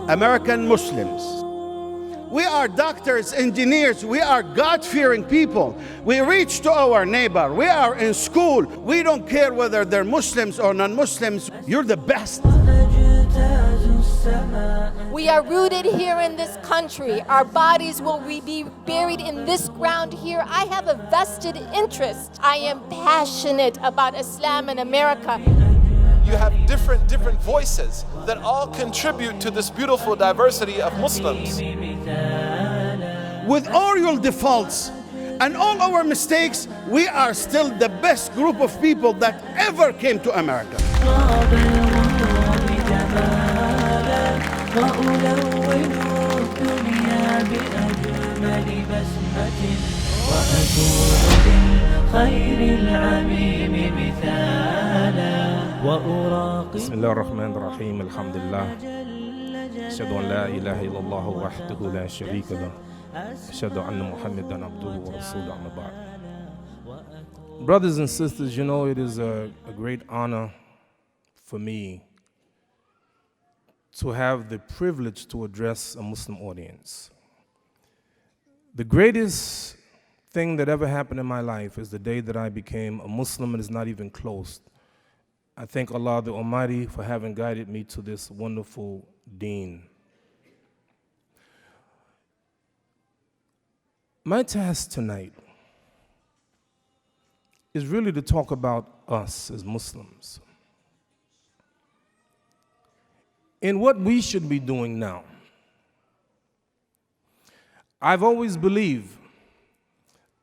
American Muslims. We are doctors, engineers, we are God-fearing people. We reach to our neighbor, we are in school. We don't care whether they're Muslims or non-Muslims. You're the best. We are rooted here in this country. Our bodies will be buried in this ground here. I have a vested interest. I am passionate about Islam in America. You have different voices that all contribute to this beautiful diversity of Muslims. With all your defaults and all our mistakes, we are still the best group of people that ever came to America. بسم الله الرحمن الرحيم الحمد لله أشهد أن لا إله إلا الله وحده لا شريك له أشهد أن محمدا عبده ورسوله أما بعد. Brothers and sisters, you know, it is a great honor for me to have the privilege to address a Muslim audience. The greatest thing that ever happened in my life is the day that I became a Muslim, and it's not even close. I thank Allah the Almighty for having guided me to this wonderful deen. My task tonight is really to talk about us as Muslims and what we should be doing now. I've always believed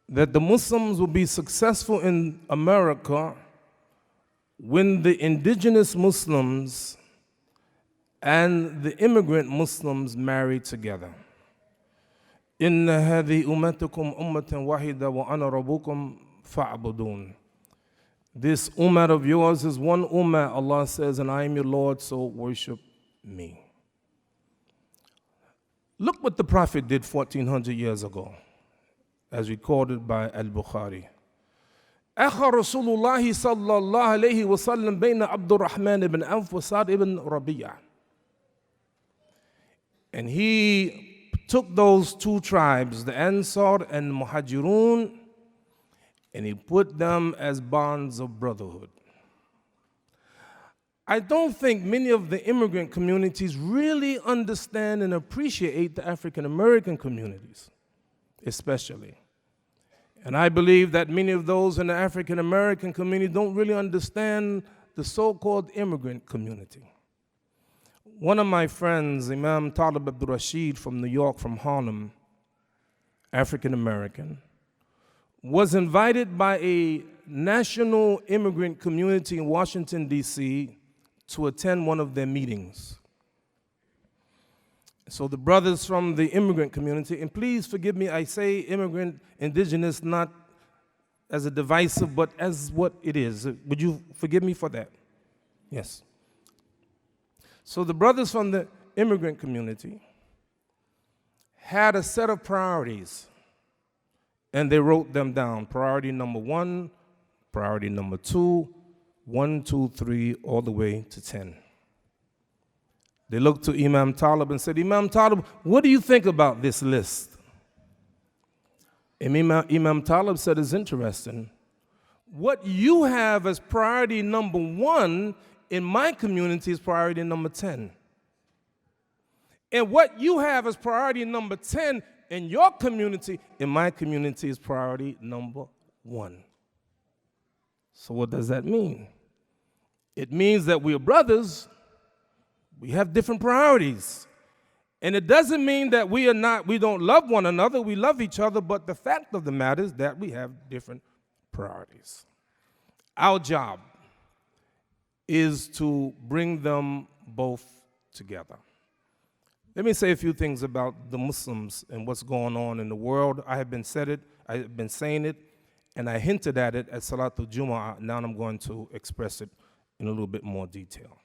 that the Muslims will be successful in America when the indigenous Muslims and the immigrant Muslims marry together. إِنَّ هَذِهِ أُمَّتُكُمْ أُمَّةً وَاحِدَةً وَأَنَا رَبُّكُمْ فَاعْبُدُونَ. This ummah of yours is one ummah, Allah says, and I am your Lord, so worship me. Look what the Prophet did 1400 years ago, as recorded by Al-Bukhari. أخى رسول الله صلى الله عليه وسلم بين عبد الرحمن بن عوف وسعد بن ربيع. And he took those two tribes, the Ansar and Muhajirun, and he put them as bonds of brotherhood. I don't think many of the immigrant communities really understand and appreciate the African American communities, especially. And I believe that many of those in the African American community don't really understand the so-called immigrant community. One of my friends, Imam Talib Abdul Rashid from New York, from Harlem, African American, was invited by a national immigrant community in Washington, D.C. to attend one of their meetings. So the brothers from the immigrant community, and please forgive me, I say immigrant, indigenous, not as a divisive, but as what it is. Would you forgive me for that? Yes. So the brothers from the immigrant community had a set of priorities, and they wrote them down. Priority number 1, priority number 2, 1, 2, 3, all the way to 10. They looked to Imam Talib and said, Imam Talib, what do you think about this list? And Imam Talib said, it's interesting. What you have as priority number 1 in my community is priority number 10. And what you have as priority number 10 in your community, in my community, is priority number 1. So what does that mean? It means that we are brothers. We have different priorities. And it doesn't mean that we don't love one another. We love each other, but the fact of the matter is that we have different priorities. Our job is to bring them both together. Let me say a few things about the Muslims and what's going on in the world. I have been saying it, and I hinted at it at Salatul Jumu'ah. Now I'm going to express it in a little bit more detail.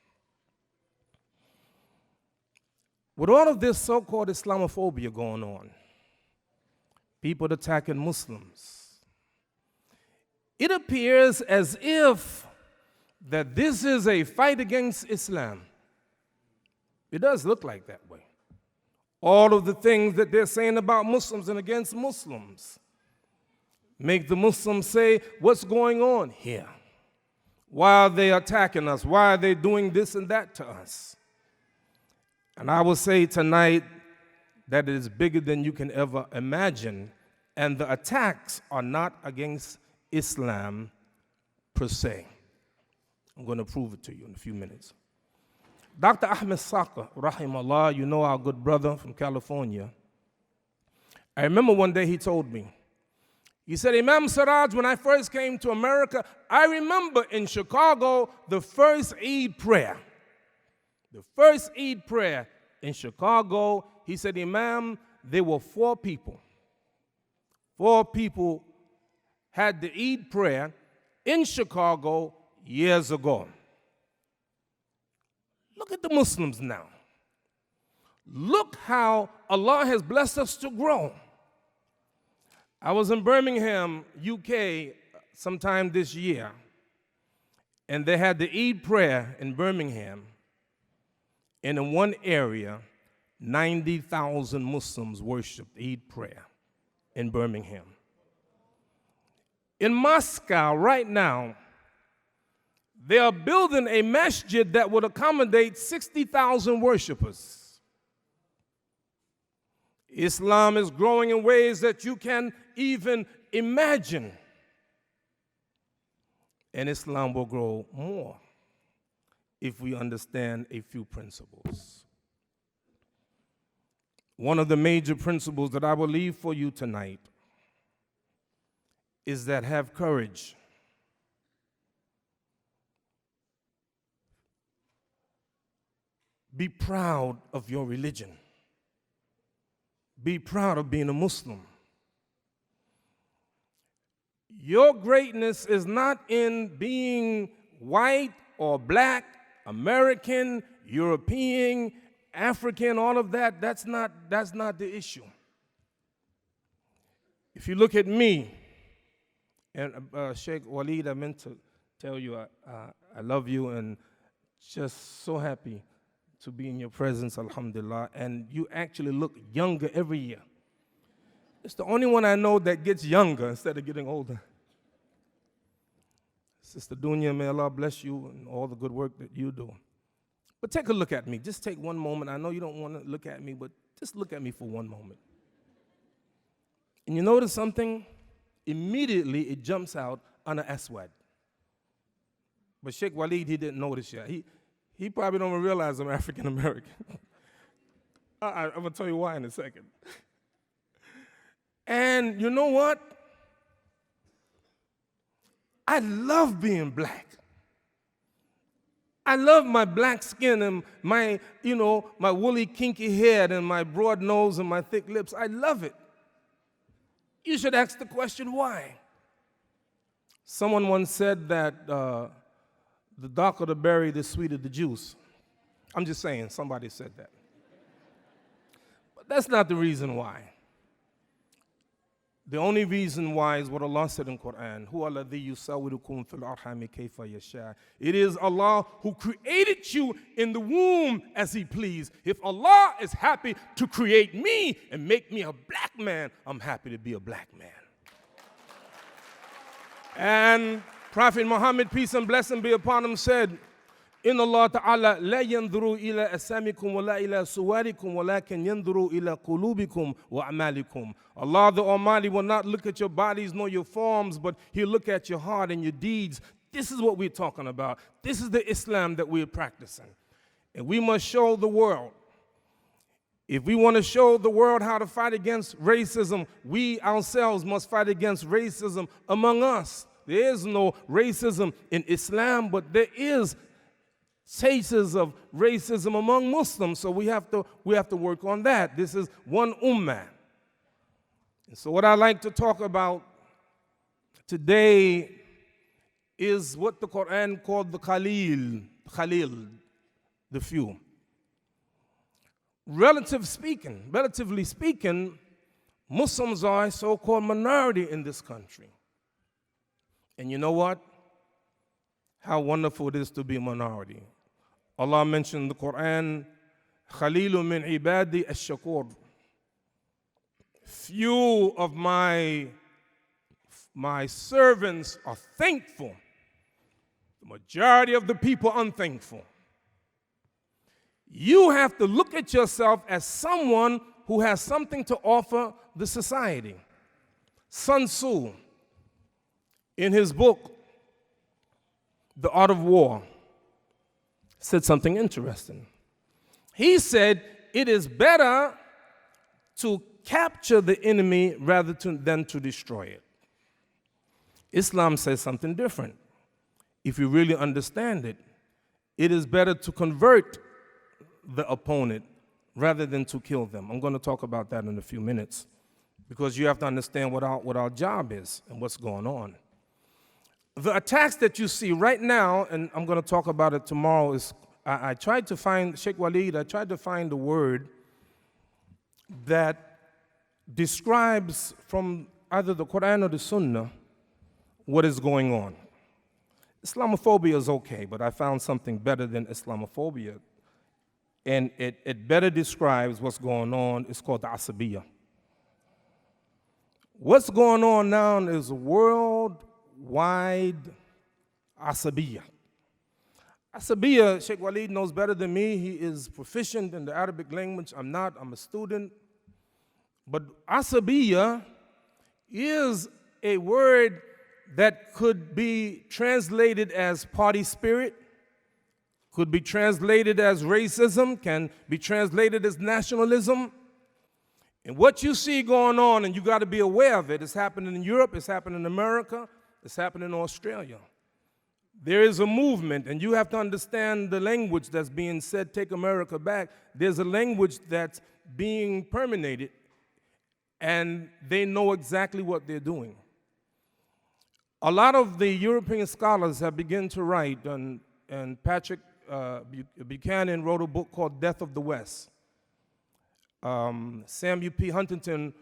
With all of this so-called Islamophobia going on, people attacking Muslims, it appears as if that this is a fight against Islam. It does look like that way. All of the things that they're saying about Muslims and against Muslims make the Muslims say, what's going on here? Why are they attacking us? Why are they doing this and that to us? And I will say tonight that it is bigger than you can ever imagine, and the attacks are not against Islam per se. I'm going to prove it to you in a few minutes. Dr. Ahmed Saqqa, rahimahullah, you know our good brother from California. I remember one day he told me, he said, Imam Siraj, when I first came to America, I remember in Chicago the first Eid prayer. The first Eid prayer in Chicago, he said, Imam, there were 4 people. 4 people had the Eid prayer in Chicago years ago. Look at the Muslims now. Look how Allah has blessed us to grow. I was in Birmingham, UK, sometime this year, and they had the Eid prayer in Birmingham, and in one area, 90,000 Muslims worshiped Eid prayer in Birmingham. In Moscow right now, they are building a masjid that would accommodate 60,000 worshipers. Islam is growing in ways that you can even imagine. And Islam will grow more if we understand a few principles. One of the major principles that I will leave for you tonight is that have courage. Be proud of your religion. Be proud of being a Muslim. Your greatness is not in being white or black, American, European, African, all of that. That's not the issue. If you look at me, and Sheikh Waleed, I meant to tell you I love you and just so happy to be in your presence, alhamdulillah, and you actually look younger every year. It's the only one I know that gets younger instead of getting older. Sister Dunya, may Allah bless you and all the good work that you do. But take a look at me. Just take one moment. I know you don't want to look at me, but just look at me for one moment. And you notice something? Immediately it jumps out on an aswad. But Sheikh Waleed, he didn't notice yet. He probably don't even realize I'm African American. I'm going to tell you why in a second. And you know what? I love being black. I love my black skin and my woolly kinky hair and my broad nose and my thick lips. I love it. You should ask the question, why? Someone once said that the darker the berry, the sweeter the juice. I'm just saying, somebody said that. But that's not the reason why. The only reason why is what Allah said in Quran. It is Allah who created you in the womb as He pleased. If Allah is happy to create me and make me a black man, I'm happy to be a black man. And Prophet Muhammad, peace and blessing be upon him, said, Inna Allah ta'ala la yanduru ila asamikum wa la ila suwarikum wa lakin yanduru ila qulubikum wa a'malikum. Allah the Almighty will not look at your bodies nor your forms, but He'll look at your heart and your deeds. This is what we're talking about. This is the Islam that we're practicing. And we must show the world. If we want to show the world how to fight against racism, we ourselves must fight against racism among us. There is no racism in Islam, but there is traces of racism among Muslims, so we have to work on that. This is one ummah. And so what I like to talk about today is what the Quran called the Khalil, the few. Relatively speaking, Muslims are a so-called minority in this country. And you know what? how wonderful it is to be a minority. Allah mentioned in the Quran, Khalilu min ibadi ash-shakur. Few of my servants are thankful. The majority of the people unthankful. You have to look at yourself as someone who has something to offer the society. Sun Tzu, in his book, The Art of War, said something interesting. He said, it is better to capture the enemy rather than to destroy it. Islam says something different. If you really understand it, it is better to convert the opponent rather than to kill them. I'm going to talk about that in a few minutes because you have to understand what our job is and what's going on. The attacks that you see right now, and I'm going to talk about it tomorrow, is I tried to find, Sheikh Walid, I tried to find the word that describes from either the Quran or the Sunnah what is going on. Islamophobia is okay, but I found something better than Islamophobia. And it better describes what's going on. It's called the Asabiyya. What's going on now is a worldwide Asabiyya. Asabiyya, Sheikh Walid knows better than me. He is proficient in the Arabic language. I'm not. I'm a student. But Asabiyya is a word that could be translated as party spirit, could be translated as racism, can be translated as nationalism. And what you see going on, and you got to be aware of it, it's happening in Europe, it's happening in America, it's happening in Australia. There is a movement, and you have to understand the language that's being said, take America back. There's a language that's being permeated, and they know exactly what they're doing. A lot of the European scholars have begun to write, and Patrick Buchanan wrote a book called Death of the West. Samuel P. Huntington,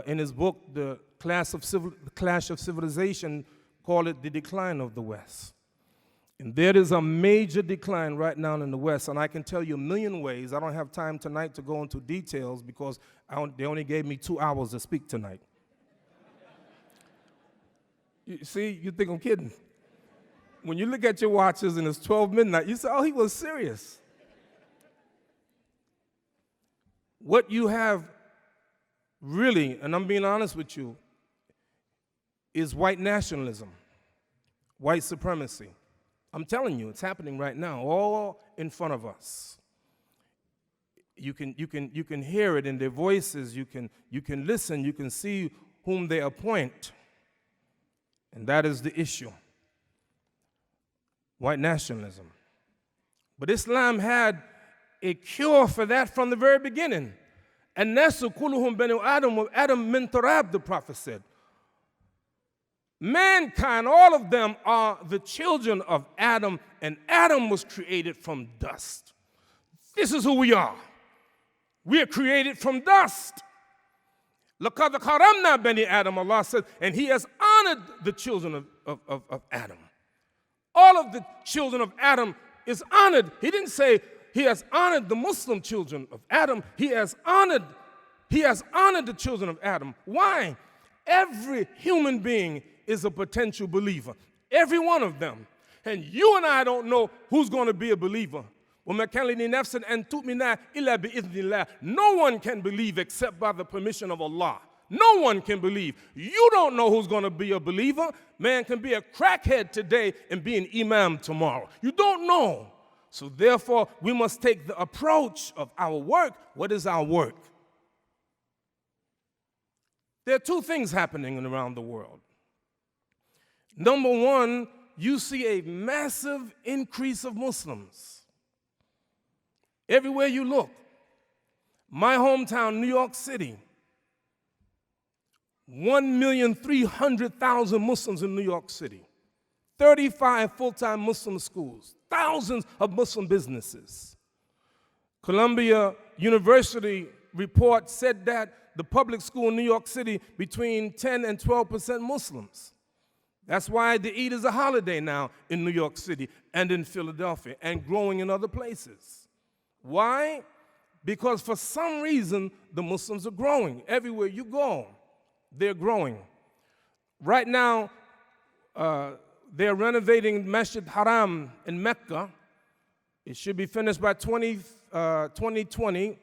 in his book, The Clash of Civilization, called it The Decline of the West. And there is a major decline right now in the West, and I can tell you a million ways. I don't have time tonight to go into details because they only gave me 2 hours to speak tonight. You see, you think I'm kidding. When you look at your watches and it's 12 midnight, you say, oh, he was serious. What you have really, and I'm being honest with you, is white nationalism, white supremacy. I'm telling you, it's happening right now, all in front of us. You can hear it in their voices, you can listen, you can see whom they appoint. And that is the issue. White nationalism. But Islam had a cure for that from the very beginning. And nasu kulluhum banu Adam min turab, the Prophet said. Mankind, all of them are the children of Adam, and Adam was created from dust. This is who we are. We are created from dust. لَقَدْ كَرَمْنَا بَنِي Adam, Allah said, and He has honored the children of Adam. All of the children of Adam is honored. He didn't say He has honored the Muslim children of Adam. He has honored the children of Adam. Why? Every human being is a potential believer. Every one of them. And you and I don't know who's going to be a believer. No one can believe except by the permission of Allah. No one can believe. You don't know who's going to be a believer. Man can be a crackhead today and be an imam tomorrow. You don't know. So therefore, we must take the approach of our work. What is our work? There are two things happening around the world. Number one, you see a massive increase of Muslims. Everywhere you look. My hometown, New York City, 1,300,000 Muslims in New York City, 35 full-time Muslim schools, thousands of Muslim businesses. Columbia University report said that the public school in New York City between 10 and 12% Muslims. That's why the Eid is a holiday now in New York City and in Philadelphia and growing in other places. Why? Because for some reason, the Muslims are growing. Everywhere you go, they're growing. Right now, they're renovating Masjid Haram in Mecca. It should be finished by 2020.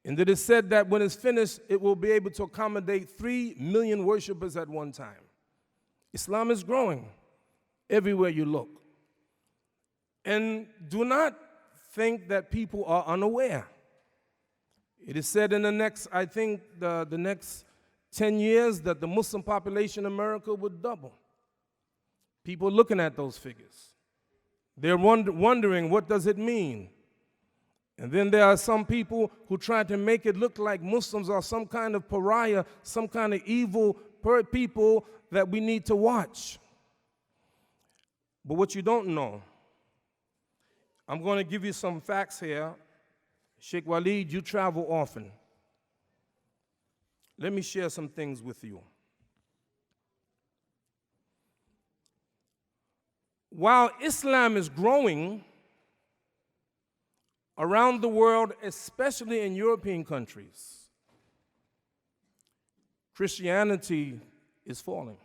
And it is said that when it's finished, it will be able to accommodate 3 million worshipers at one time. Islam is growing everywhere you look. And do not think that people are unaware. It is said in the next, I think, the next 10 years that the Muslim population in America would double. People are looking at those figures. They're wondering, what does it mean? And then there are some people who try to make it look like Muslims are some kind of pariah, some kind of evil people that we need to watch. But what you don't know, I'm going to give you some facts here. Sheikh Waleed, you travel often. Let me share some things with you. While Islam is growing around the world, especially in European countries, Christianity is falling.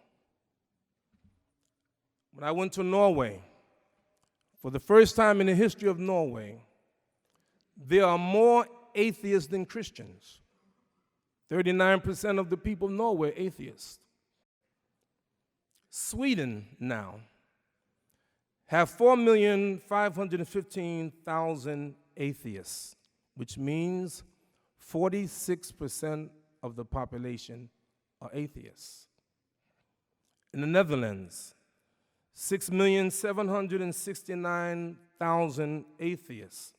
When I went to Norway, for the first time in the history of Norway, there are more atheists than Christians. 39% of the people of Norway are atheists. Sweden now have 4,515,000 atheists, which means 46% of the population are atheists. In the Netherlands, 6,769,000 atheists,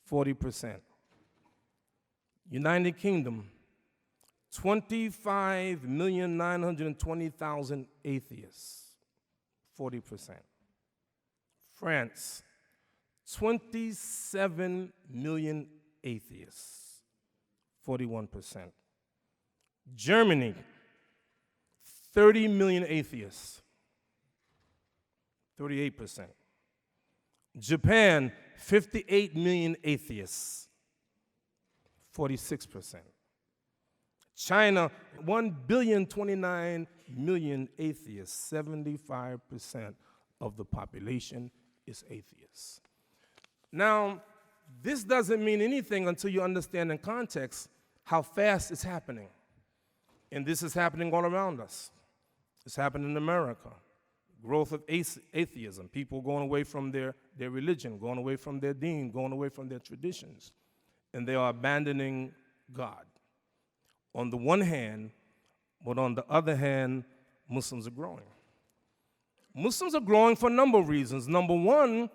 40%. United Kingdom, 25,920,000 atheists, 40%. France, 27 million atheists, 41%. Germany, 30 million atheists, 38%. Japan, 58 million atheists, 46%. China, 1,029,000,000 atheists, 75% of the population is atheists. Now, this doesn't mean anything until you understand in context how fast it's happening. And this is happening all around us. It's happening in America. Growth of atheism, people going away from their religion, going away from their deen, going away from their traditions. And they are abandoning God. On the one hand, but on the other hand, Muslims are growing. Muslims are growing for a number of reasons. Number one,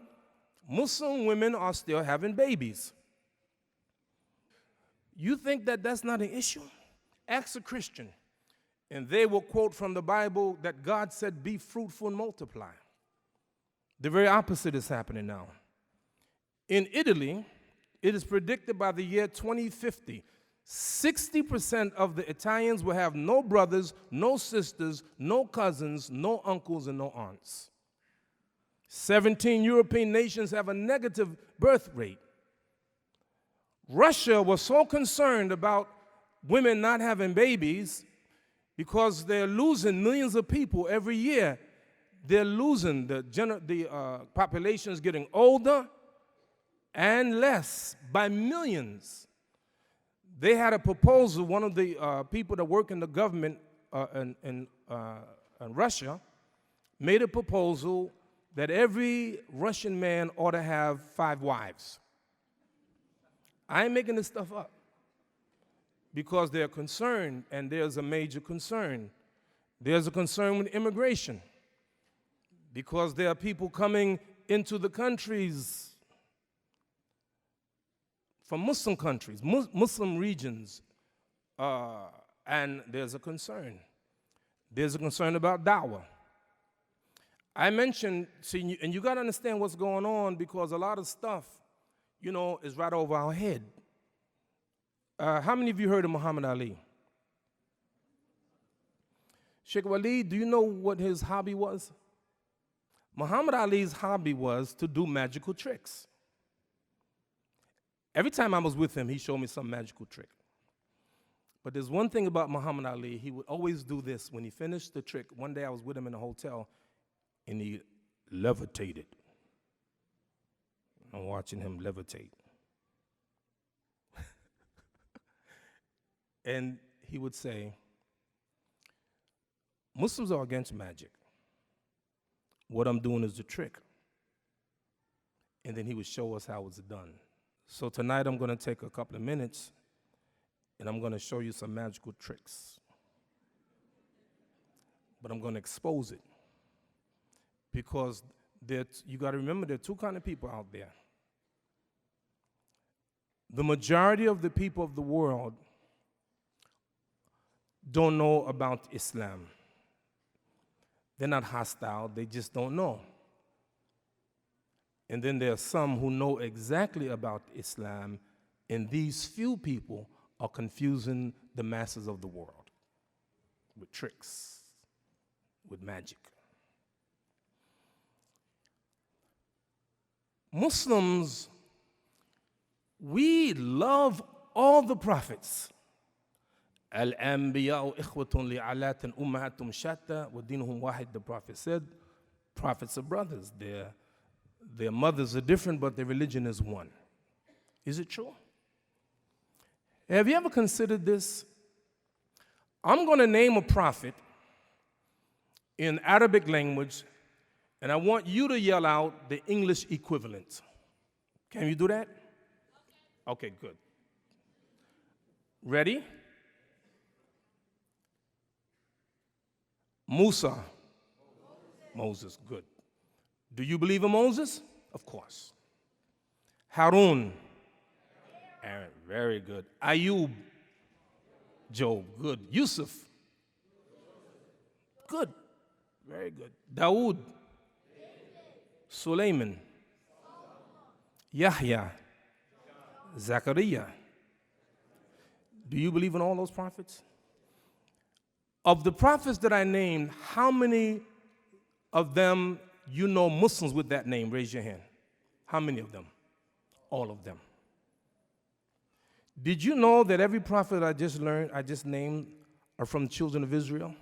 Muslim women are still having babies. You think that that's not an issue? Ask a Christian, and they will quote from the Bible that God said, be fruitful and multiply. The very opposite is happening now. In Italy, it is predicted by the year 2050, 60% of the Italians will have no brothers, no sisters, no cousins, no uncles, and no aunts. 17 European nations have a negative birth rate. Russia was so concerned about women not having babies because they're losing millions of people every year. They're losing, the population is getting older and less by millions. They had a proposal, one of the people that work in the government in Russia made a proposal that every Russian man ought to have 5 wives. I ain't making this stuff up because they're concerned, and there's a major concern. There's a concern with immigration because there are people coming into the countries from Muslim countries, Muslim regions, and there's a concern. There's a concern about da'wah. I mentioned, see, and you got to understand what's going on because a lot of stuff, you know, is right over our head. How many of you heard of Muhammad Ali? Sheikh Waleed, do you know what his hobby was? Muhammad Ali's hobby was to do magical tricks. Every time I was with him, he showed me some magical trick. But there's one thing about Muhammad Ali, he would always do this. When he finished the trick, one day I was with him in a hotel, and he levitated. I'm watching him levitate. And he would say, Muslims are against magic. What I'm doing is the trick. And then he would show us how it's done. So tonight I'm going to take a couple of minutes and I'm going to show you some magical tricks. But I'm going to expose it. Because you got to remember there are two kinds of people out there. The majority of the people of the world don't know about Islam. They're not hostile, they just don't know. And then there are some who know exactly about Islam, and these few people are confusing the masses of the world with tricks, with magic. Muslims, we love all the prophets. Al-Anbiya'u ikhwatun li'alatin ummahatum shatta wa dinuhum wahid, the Prophet said. Prophets are brothers. Their mothers are different, but their religion is one. Is it true? Have you ever considered this? I'm going to name a prophet in Arabic language, and I want you to yell out the English equivalent. Can you do that? Okay, good. Ready? Musa. Moses, good. Do you believe in Moses? Of course. Harun. Aaron, very good. Ayub. Job, good. Yusuf. Good. Very good. Dawood. Sulaiman. Yahya. Zachariah. Do you believe in all those prophets? Of the prophets that I named, how many of them you know Muslims with that name? Raise your hand. How many of them? All of them. Did you know that every prophet I just named, are from the children of Israel?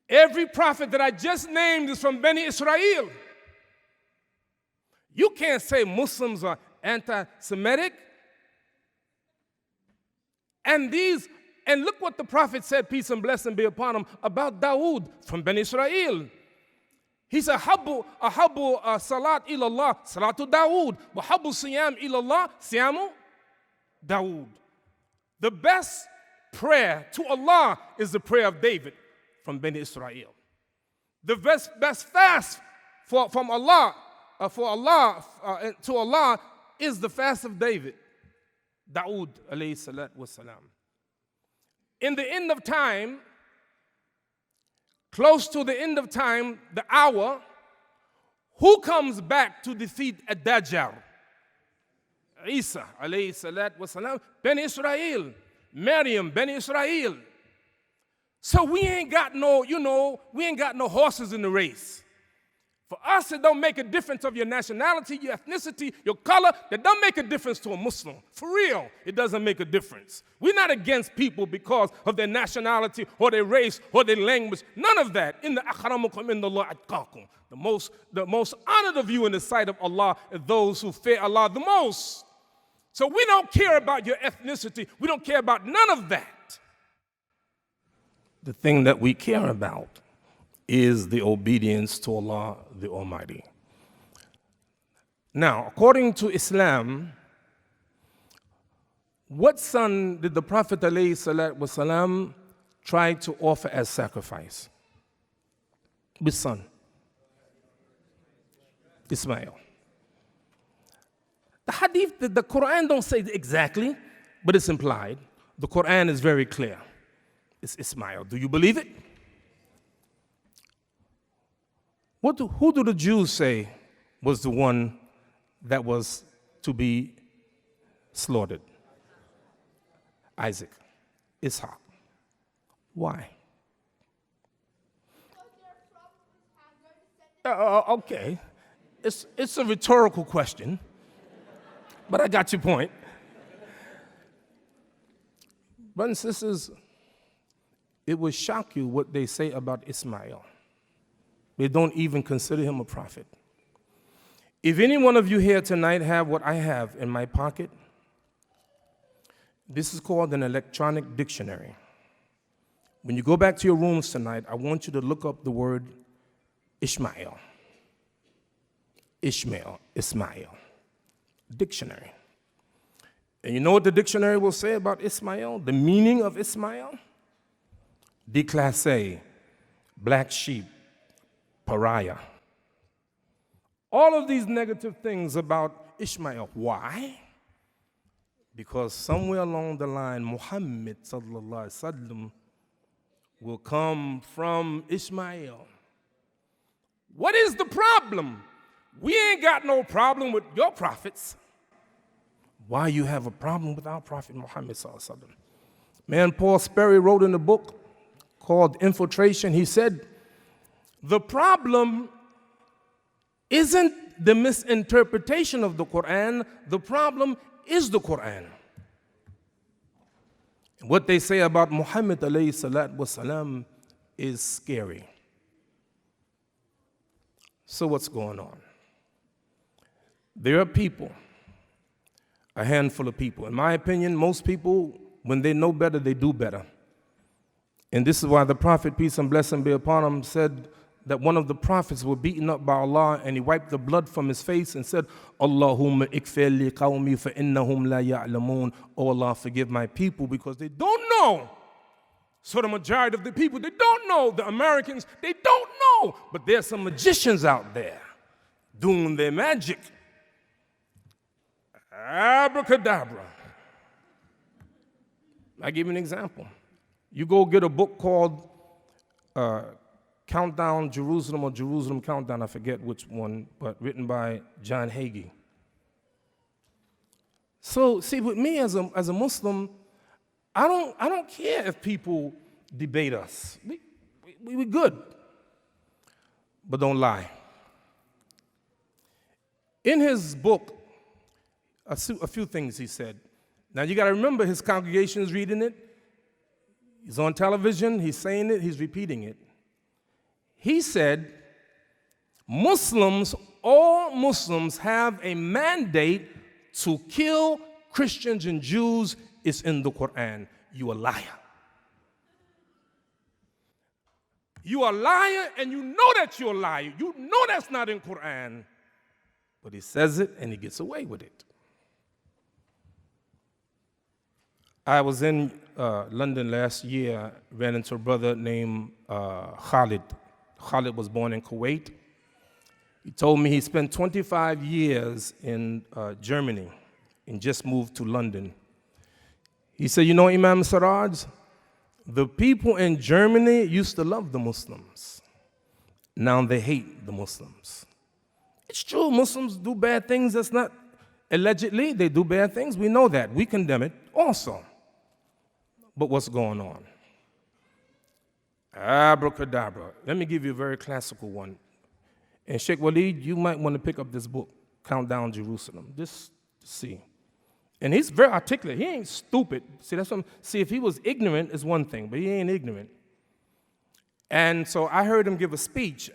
Every prophet that I just named is from Bani Israel. You can't say Muslims are anti-Semitic. And look what the prophet said, peace and blessing be upon him, about Dawood from Bani Israel. He said, Ahabu salat ilallah, salatu Dawood. Wa habbu siyam ilallah, siyamu Dawood. The best prayer to Allah is the prayer of David from Bani Israel. The best fast to Allah is the fast of David, Dawood alayhi salatu wasalam. In the end of time, close to the end of time, the hour, who comes back to defeat Ad-Dajjal? Isa, alayhi salatu wasalam, Bani Israel. Maryam, Bani Israel. So we ain't got no horses in the race. For us, it don't make a difference of your nationality, your ethnicity, your color. That don't make a difference to a Muslim. For real, it doesn't make a difference. We're not against people because of their nationality or their race or their language. None of that. Inna akramakum indallahi atqakum. The most honored of you in the sight of Allah are those who fear Allah the most. So we don't care about your ethnicity. We don't care about none of that. The thing that we care about is the obedience to Allah the Almighty. Now, according to Islam, what son did the Prophet ﷺ try to offer as sacrifice? Which son? Ismail. The hadith, the Quran don't say exactly, but it's implied. The Quran is very clear. It's Ismail. Do you believe it? Who do the Jews say was the one that was to be slaughtered? Isaac. Ishaq. Why? Okay. It's a rhetorical question, but I got your point. Brothers and sisters, it will shock you what they say about Ismail. They don't even consider him a prophet. If any one of you here tonight have what I have in my pocket, this is called an electronic dictionary. When you go back to your rooms tonight, I want you to look up the word Ishmael. Ismail. Dictionary. And you know what the dictionary will say about Ismail? The meaning of Ismail? Déclassé, black sheep, pariah. All of these negative things about Ishmael. Why? Because somewhere along the line, Muhammad sallallahu alaihi wasallam will come from Ishmael. What is the problem? We ain't got no problem with your prophets. Why you have a problem with our prophet Muhammad sallallahu alaihi wasallam? Man, Paul Sperry wrote in a book called Infiltration, he said, the problem isn't the misinterpretation of the Quran, the problem is the Quran. What they say about Muhammad alayhi salatu wasalam is scary. So what's going on? There are people, a handful of people. In my opinion, most people, when they know better, they do better. And this is why the Prophet, peace and blessing be upon him, said that one of the prophets was beaten up by Allah and he wiped the blood from his face and said, Allahumma ikfir li qawmi fa innahum la ya'lamun. Oh Allah, forgive my people because they don't know. So the majority of the people, they don't know. The Americans, they don't know. But there's some magicians out there doing their magic. Abracadabra. I give you an example. You go get a book called Countdown Jerusalem or Jerusalem Countdown, I forget which one, but written by John Hagee. So, see, with me as a Muslim, I don't care if people debate us. We're good. But don't lie. In his book, a few things he said. Now, you got to remember his congregation is reading it. He's on television, he's saying it, he's repeating it. He said, all Muslims have a mandate to kill Christians and Jews. It's in the Quran. You a liar. You a liar, and you know that you're a liar. You know that's not in Quran. But he says it, and he gets away with it. I was in London last year, ran into a brother named Khalid. Khalid was born in Kuwait. He told me he spent 25 years in Germany and just moved to London. He said, you know, Imam Siraj, the people in Germany used to love the Muslims. Now they hate the Muslims. It's true, Muslims do bad things. That's not, allegedly, they do bad things. We know that. We condemn it also. But what's going on? Abracadabra. Let me give you a very classical one. And Sheikh Waleed, you might want to pick up this book, Countdown Jerusalem, just to see. And he's very articulate. He ain't stupid. See, if he was ignorant, it's one thing, but he ain't ignorant. And so I heard him give a speech.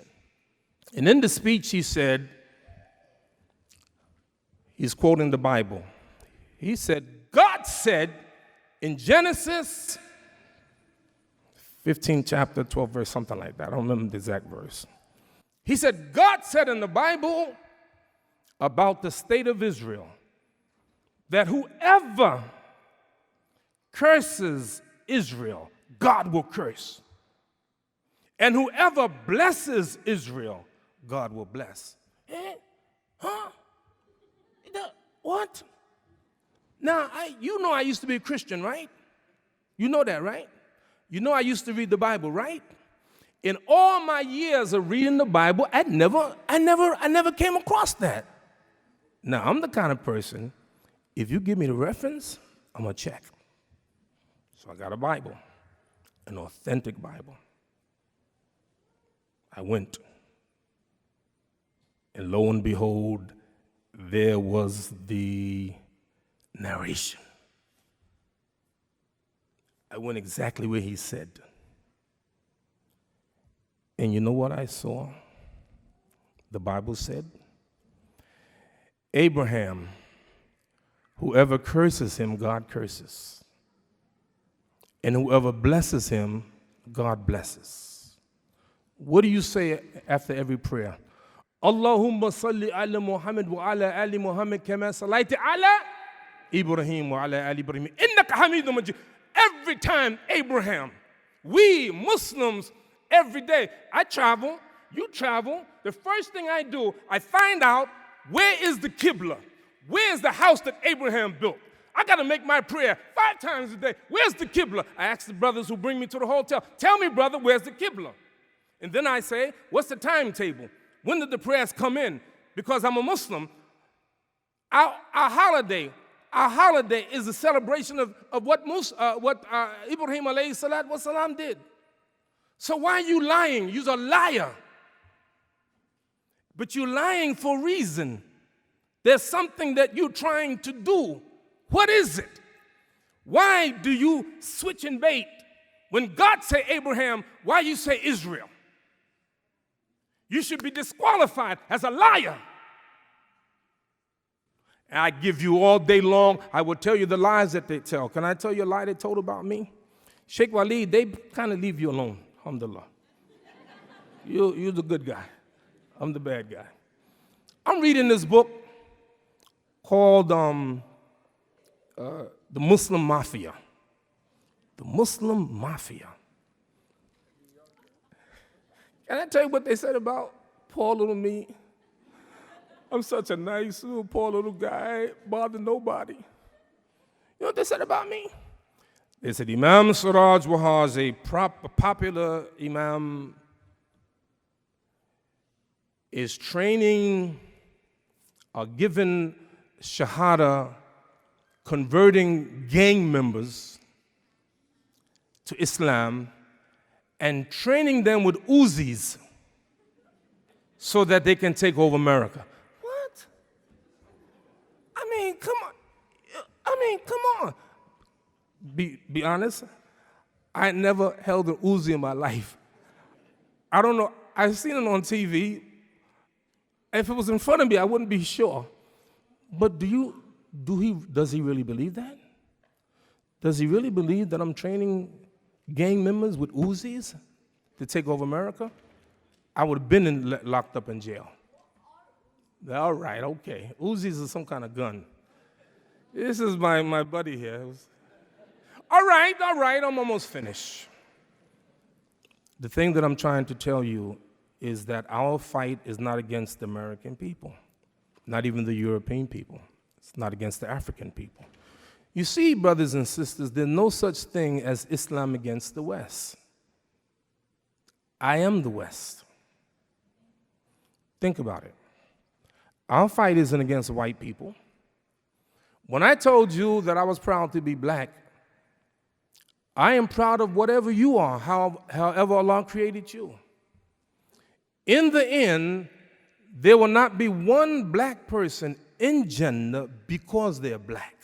And in the speech, he said, he's quoting the Bible. He said, God said in Genesis 15 chapter, 12 verse, something like that. I don't remember the exact verse. He said, God said in the Bible about the state of Israel that whoever curses Israel, God will curse. And whoever blesses Israel, God will bless. Huh? What? Now, you know I used to be a Christian, right? You know that, right? You know I used to read the Bible, right? In all my years of reading the Bible, I never came across that. Now, I'm the kind of person, if you give me the reference, I'm going to check. So I got a Bible, an authentic Bible. I went. And lo and behold, there was the narration. I went exactly where he said. And you know what I saw? The Bible said, Abraham, whoever curses him, God curses. And whoever blesses him, God blesses. What do you say after every prayer? Allahumma salli ala Muhammad wa ala ali Muhammad kama sallaita ala Ibrahim wa ala ali Ibrahim. Innaka hamidun majid. Every time Abraham, we Muslims, every day, I travel, you travel, the first thing I do, I find out where is the Qibla? Where is the house that Abraham built? I got to make my prayer 5 times a day. Where's the Qibla? I ask the brothers who bring me to the hotel, tell me, brother, where's the Qibla? And then I say, what's the timetable? When did the prayers come in? Because I'm a Muslim. Our holiday is a celebration of what Ibrahim alayhi salatu wasalam did. So why are you lying? You're a liar. But you're lying for a reason. There's something that you're trying to do. What is it? Why do you switch and bait? When God say Abraham, why you say Israel? You should be disqualified as a liar. And I give you all day long, I will tell you the lies that they tell. Can I tell you a lie they told about me? Sheikh Waleed, they kind of leave you alone, alhamdulillah. You're the good guy. I'm the bad guy. I'm reading this book called The Muslim Mafia. The Muslim Mafia. Can I tell you what they said about poor little me? I'm such a nice little poor little guy, bother nobody. You know what they said about me? They said Imam Siraj Wahhaj, a popular imam, is training or giving shahada, converting gang members to Islam and training them with Uzis so that they can take over America. What? I mean, come on. Be honest. I never held an Uzi in my life. I don't know. I've seen it on TV. If it was in front of me, I wouldn't be sure. But does he really believe that? Does he really believe that I'm training gang members with Uzis to take over America? I would have been locked up in jail. All right, okay. Uzis is some kind of gun. This is my buddy here. All right, I'm almost finished. The thing that I'm trying to tell you is that our fight is not against the American people, not even the European people. It's not against the African people. You see, brothers and sisters, there's no such thing as Islam against the West. I am the West. Think about it. Our fight isn't against white people. When I told you that I was proud to be black, I am proud of whatever you are, however Allah created you. In the end, there will not be one black person in Jannah because they're black.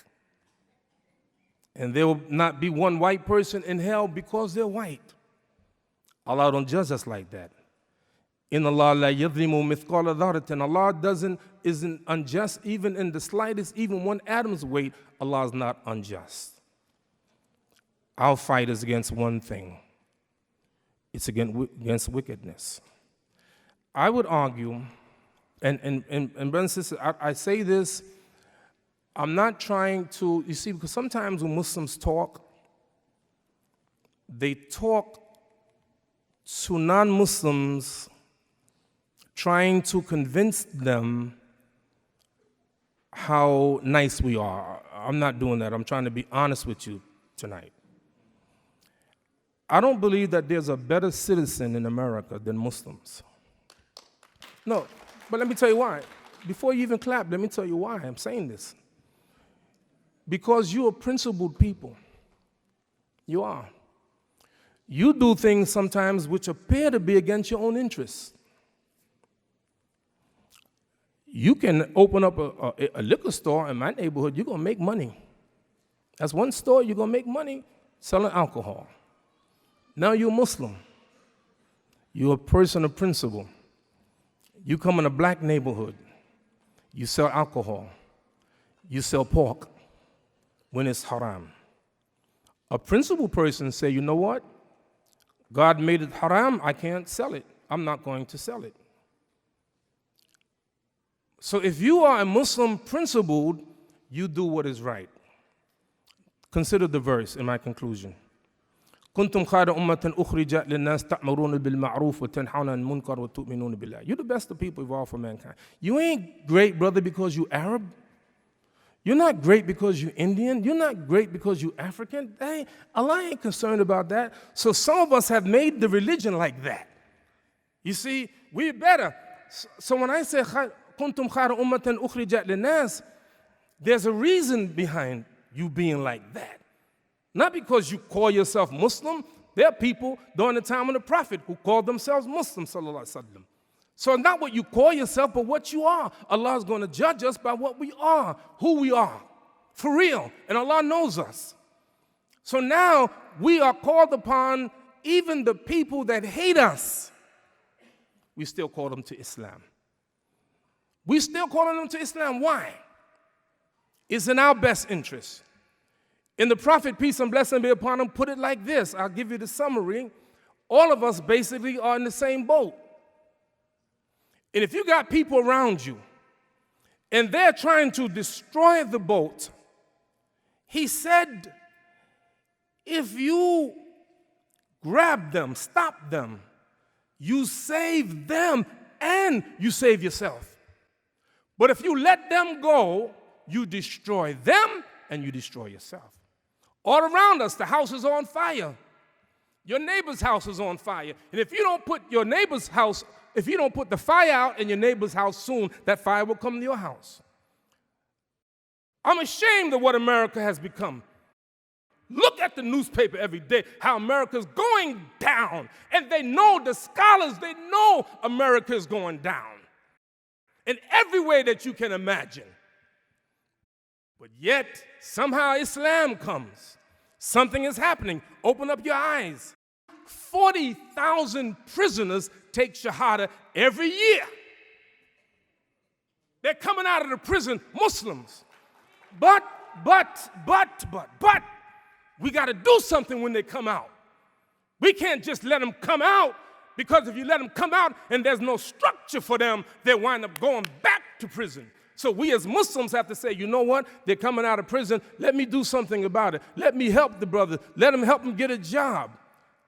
And there will not be one white person in hell because they're white. Allah don't judge us like that. In Allah la yadhlimu mithqala dharratin. Allah isn't unjust even in the slightest, even 1 atom's weight. Allah is not unjust. Our fight is against one thing. It's against wickedness. I would argue, and brothers and sisters, I say this, I'm not trying to, you see, because sometimes when Muslims talk, they talk to non-Muslims trying to convince them how nice we are. I'm not doing that. I'm trying to be honest with you tonight. I don't believe that there's a better citizen in America than Muslims. No, but let me tell you why. Before you even clap, let me tell you why I'm saying this. Because you're a principled people. You are. You do things sometimes which appear to be against your own interests. You can open up a liquor store in my neighborhood, you're going to make money. That's one store, you're going to make money selling alcohol. Now you're a Muslim. You're a person of principle. You come in a black neighborhood. You sell alcohol. You sell pork when it's haram. A principled person say, you know what? God made it haram, I can't sell it. I'm not going to sell it. So if you are a Muslim principled, you do what is right. Consider the verse in my conclusion. كنتم خير أمة أخرجت للناس تأمرون بالمعروف وتنهون عن المنكر وتؤمنون بالله. You're the best of people evolved for mankind. You ain't great, brother, because you Arab. You're not great because you're Indian. You're not great because you're African. Allah ain't concerned about that. So some of us have made the religion like that. You see, we're better. So when I say كنتم خير أمة أخرجت للناس, there's a reason behind you being like that. Not because you call yourself Muslim. There are people during the time of the Prophet who called themselves Muslim, sallallahu alaihi wasallam. So not what you call yourself, but what you are. Allah is going to judge us by what we are, who we are, for real. And Allah knows us. So now we are called upon, even the people that hate us, we still call them to Islam. We still calling them to Islam. Why? It's in our best interest. And the Prophet, peace and blessing be upon him, put it like this. I'll give you the summary. All of us basically are in the same boat. And if you got people around you and they're trying to destroy the boat, he said, if you grab them, stop them, you save them and you save yourself. But if you let them go, you destroy them and you destroy yourself. All around us, the house is on fire. Your neighbor's house is on fire. And if you don't put your neighbor's house, if you don't put the fire out in your neighbor's house soon, that fire will come to your house. I'm ashamed of what America has become. Look at the newspaper every day, how America's going down. And they know, the scholars, they know America is going down in every way that you can imagine. But yet, somehow Islam comes. Something is happening. Open up your eyes. 40,000 prisoners take Shahada every year. They're coming out of the prison Muslims. But, we got to do something when they come out. We can't just let them come out, because if you let them come out and there's no structure for them, they wind up going back to prison. So we as Muslims have to say, you know what? They're coming out of prison. Let me do something about it. Let me help the brother. Let him help him get a job.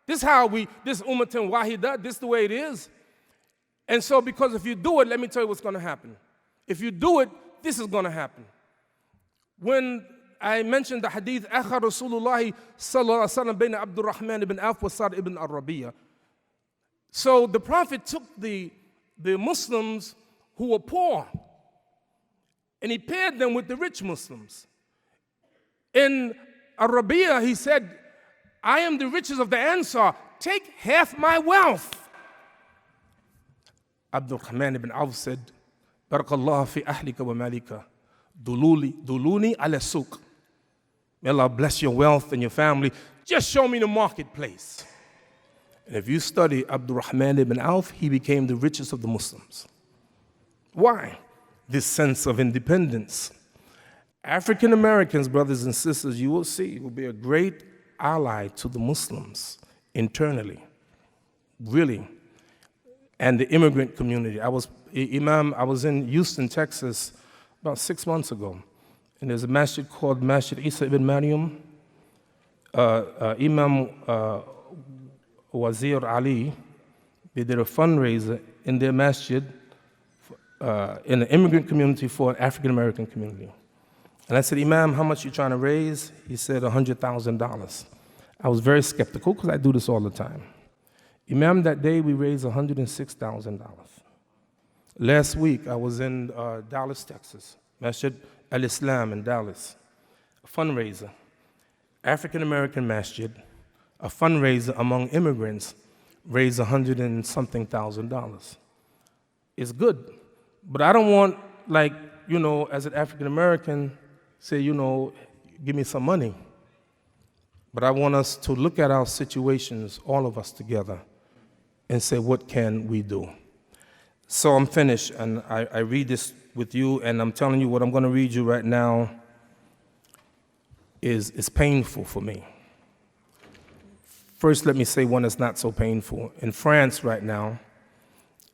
This is how this Ummatan Wahida, this is the way it is. And so because if you do it, let me tell you what's going to happen. If you do it, this is going to happen. When I mentioned the hadith, أخى رسول الله صلى الله عليه وسلم بين عبد الرحمن ibn Auf wa Sa'd ibn al-Rabi'a. So the Prophet took the Muslims who were poor, and he paired them with the rich Muslims. In Arabiya, he said, I am the richest of the Ansar. Take half my wealth. Abdul Rahman ibn Auf said, Barakallah fi ahlika wa malika. Duluni ala suq. May Allah bless your wealth and your family. Just show me the marketplace. And if you study Abdul Rahman ibn Auf, he became the richest of the Muslims. Why? This sense of independence. African Americans, brothers and sisters, you will see, will be a great ally to the Muslims internally, really. And the immigrant community. I was in Houston, Texas, about 6 months ago, and there's a masjid called Masjid Isa ibn Maryam. Imam Wazir Ali, they did a fundraiser in their masjid in the immigrant community for an African American community. And I said, Imam, how much you trying to raise? He said $100,000. I was very skeptical because I do this all the time. Imam, that day we raised $106,000. Last week I was in Dallas, Texas, Masjid al-Islam in Dallas, a fundraiser, African American masjid, a fundraiser among immigrants, raised $100 and something thousand. It's good, but I don't want like, as an African American, say, give me some money. But I want us to look at our situations, all of us together, and say, what can we do? So I'm finished, and I read this with you, and I'm telling you what I'm going to read you right now is painful for me. First, let me say one that's not so painful. In France right now,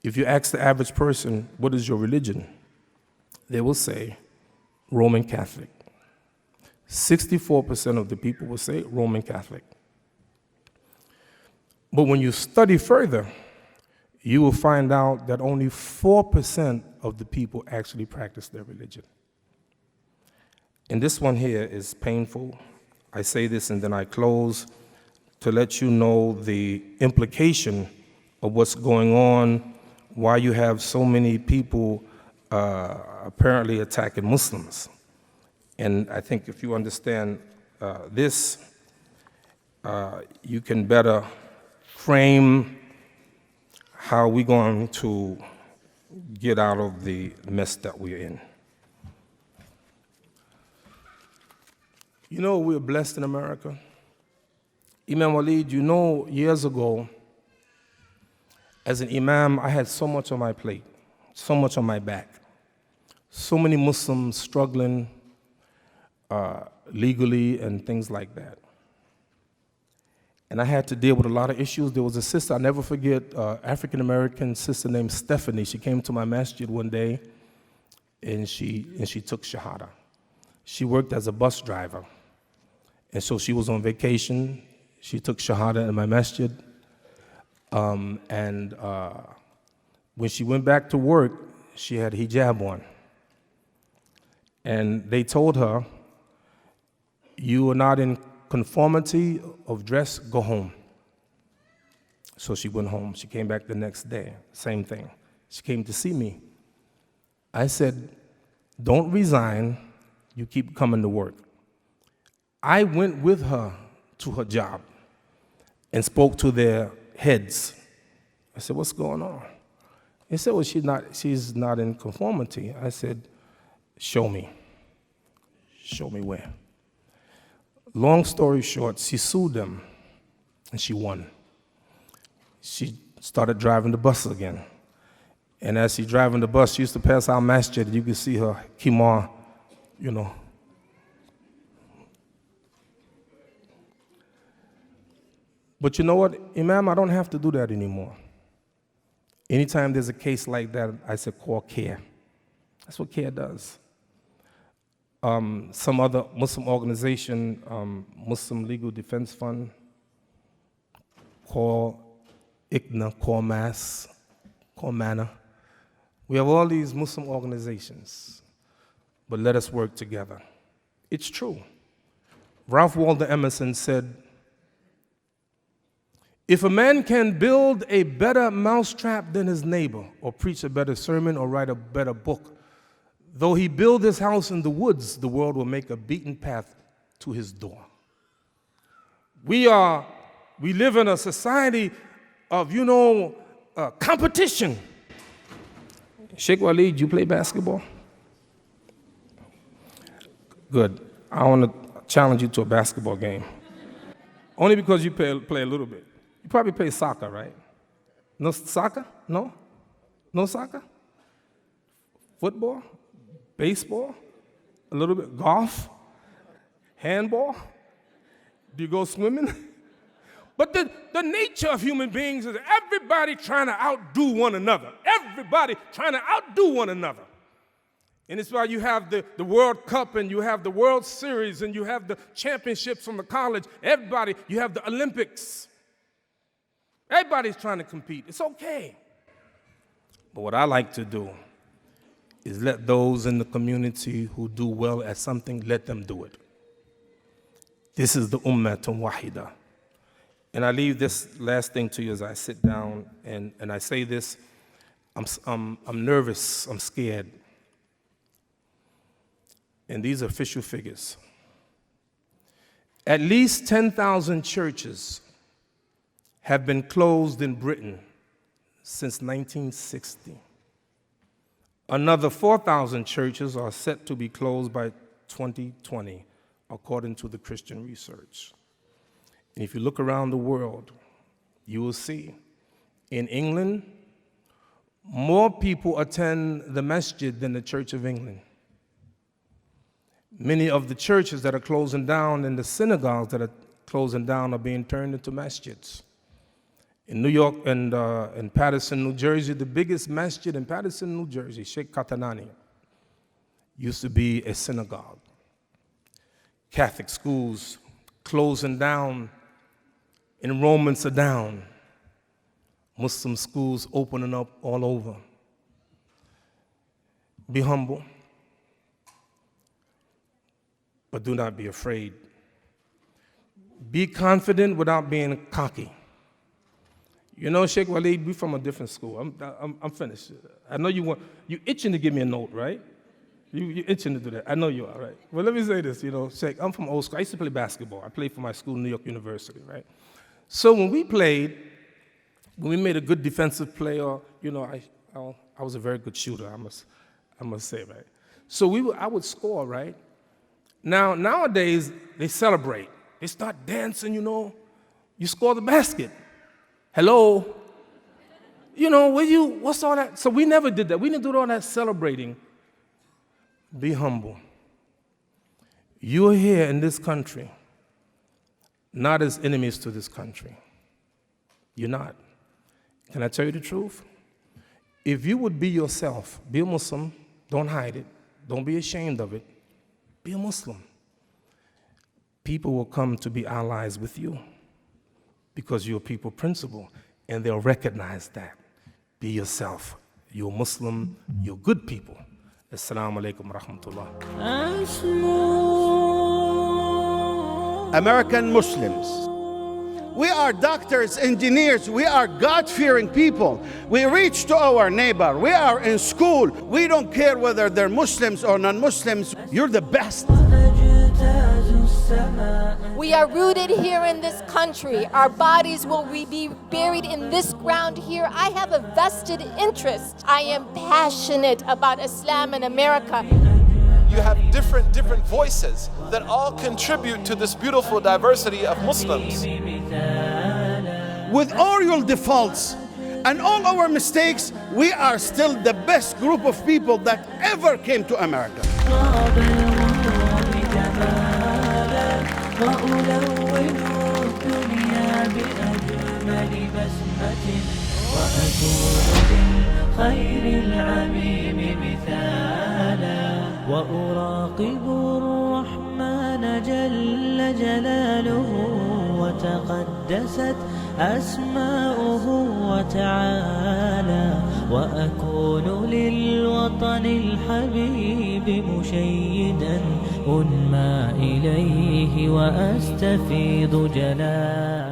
if you ask the average person, what is your religion? They will say, Roman Catholic. 64% of the people will say Roman Catholic. But when you study further, you will find out that only 4% of the people actually practice their religion. And this one here is painful. I say this and then I close to let you know the implication of what's going on, why you have so many people apparently attacking Muslims. And I think if you understand this, you can better frame how we're going to get out of the mess that we're in. We're blessed in America. Imam Walid, years ago, as an imam, I had so much on my plate, so much on my back, so many Muslims struggling legally and things like that. And I had to deal with a lot of issues. There was a sister, I'll never forget, African-American sister named Stephanie. She came to my masjid one day, and she took Shahada. She worked as a bus driver. And so she was on vacation. She took Shahada in my masjid. And when she went back to work, she had hijab on. And they told her, you are not in conformity of dress, go home. So she went home. She came back the next day, same thing. She came to see me. I said, don't resign, you keep coming to work. I went with her to her job and spoke to their heads. I said, what's going on? They said, well, she's not in conformity. I said, show me. Show me where. Long story short, she sued them, and she won. She started driving the bus again. And as she's driving the bus, she used to pass our masjid, you could see her khimar, But you know what, Imam, I don't have to do that anymore. Anytime there's a case like that, I say call CARE. That's what CARE does. Some other Muslim organization, Muslim Legal Defense Fund, call ICNA, call MAS, call MANA. We have all these Muslim organizations, but let us work together. It's true. Ralph Waldo Emerson said, if a man can build a better mousetrap than his neighbor, or preach a better sermon, or write a better book, though he build his house in the woods, the world will make a beaten path to his door. We live in a society of, competition. Sheikh Walid, you play basketball? Good. I want to challenge you to a basketball game. Only because you play a little bit. You probably play soccer, right? No soccer? No? No soccer? Football? Baseball? A little bit? Golf? Handball? Do you go swimming? But the nature of human beings is everybody trying to outdo one another. Everybody trying to outdo one another. And it's why you have the World Cup, and you have the World Series, and you have the championships from the college. Everybody, you have the Olympics. Everybody's trying to compete. It's okay. But what I like to do is let those in the community who do well at something, let them do it. This is the Ummatun Wahida. And I leave this last thing to you as I sit down and I say this. I'm nervous, I'm scared. And these are official figures. At least 10,000 churches have been closed in Britain since 1960. Another 4,000 churches are set to be closed by 2020, according to the Christian research. And if you look around the world, you will see in England, more people attend the masjid than the Church of England. Many of the churches that are closing down and the synagogues that are closing down are being turned into masjids. In New York and in Patterson, New Jersey, the biggest masjid in Patterson, New Jersey, Sheikh Katanani, used to be a synagogue. Catholic schools closing down, enrollments are down. Muslim schools opening up all over. Be humble, but do not be afraid. Be confident without being cocky. You know, Sheikh Waleed, we're from a different school. I'm finished. I know you itching to give me a note, right? You itching to do that. I know you are, right? Well, let me say this, you know, Sheikh, I'm from old school. I used to play basketball. I played for my school, New York University, right? So when we played, when we made a good defensive play, or, you know, I was a very good shooter, I must say, right? So I would score, right? Now, nowadays, they celebrate. They start dancing, you know. You score the basket. Hello? You know, what's all that? So we never did that. We didn't do all that celebrating. Be humble. You're here in this country, not as enemies to this country. You're not. Can I tell you the truth? If you would be yourself, be a Muslim, don't hide it, don't be ashamed of it, be a Muslim. People will come to be allies with you because you're a people principle, and they'll recognize that. Be yourself. You're a Muslim, you're good people. Assalamu alaikum wa rahmatullah. American Muslims, we are doctors, engineers, we are God-fearing people. We reach to our neighbor, we are in school, we don't care whether they're Muslims or non-Muslims. You're the best. We are rooted here in this country. Our bodies will be buried in this ground here. I have a vested interest. I am passionate about Islam in America. You have different voices that all contribute to this beautiful diversity of Muslims. With all your defaults and all our mistakes, we are still the best group of people that ever came to America. وأراقب الرحمن جل جلاله وتقدست أسماؤه وتعالى وأكون للوطن الحبيب مشيدا أنمى إليه وأستفيض جلالا.